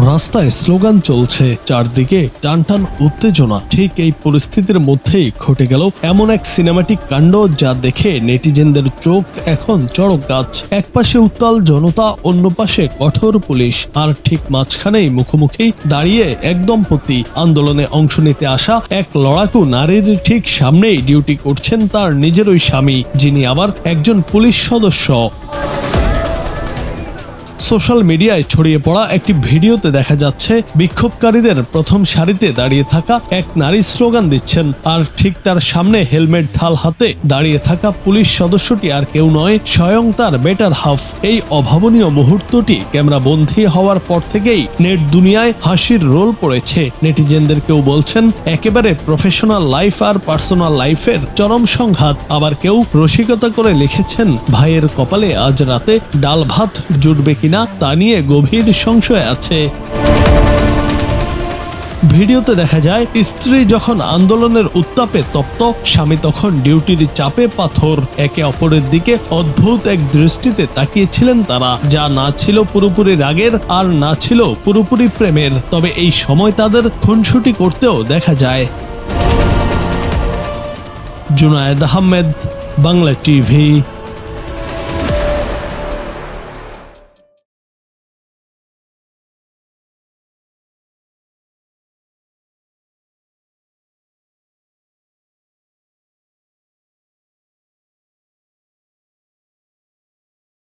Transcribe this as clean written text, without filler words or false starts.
রাস্তায় স্লোগান চলছে, চারদিকে টানটান উত্তেজনা। ঠিক এই পরিস্থিতির মধ্যেই ঘটে গেল এমন এক সিনেমাটিক কাণ্ড যা দেখে নেটিজেনদের চোখ এখন চড়ক গাছ। এক পাশে উত্তাল জনতা, অন্য পাশে কঠোর পুলিশ, আর ঠিক মাঝখানেই মুখোমুখি দাঁড়িয়ে এক দম্পতি। আন্দোলনে অংশ নিতে আসা এক লড়াকু নারীর ঠিক সামনেই ডিউটি করছেন তার নিজেরই স্বামী, যিনি আবার একজন পুলিশ সদস্য। সোশ্যাল মিডিয়ায় ছড়িয়ে পড়া একটি ভিডিওতে দেখা যাচ্ছে বিক্ষোভকারীদের প্রথম সারিতে দাঁড়িয়ে থাকা এক নারী স্লোগান দিচ্ছেন, আর ঠিক তার সামনে হেলমেট ঢাল হাতে দাঁড়িয়ে থাকা পুলিশ সদস্যটি আর কেউ নয়, স্বয়ং তার বেটার হাফ। এই অভাবনীয় মুহূর্তটি ক্যামেরা বন্দী হওয়ার পর থেকেই নেট দুনিয়ায় হাসির রোল পড়েছে। নেটিজেনদের কেউ বলছেন একেবারে প্রফেশনাল লাইফ আর পার্সোনাল লাইফের চরম সংঘাত, আবার কেউ রসিকতা করে লিখেছেন ভাইয়ের কপালে আজ রাতে ডাল ভাত জুটবে কিনা তা নিয়ে গভীর সংশয় আছে। ভিডিওতে দেখা যায় স্ত্রী যখন আন্দোলনের উত্তাপে তপ্ত, স্বামী তখন ডিউটির চাপে পাথর। একে অপরের দিকে অদ্ভুত এক দৃষ্টিতে তাকিয়েছিলেন তারা, যা না ছিল পুরোপুরি রাগের আর না ছিল পুরোপুরি প্রেমের। তবে এই সময় তাদের খুনসুটি করতেও দেখা যায়। জুনায়েদ আহমেদ, বাংলা টিভি।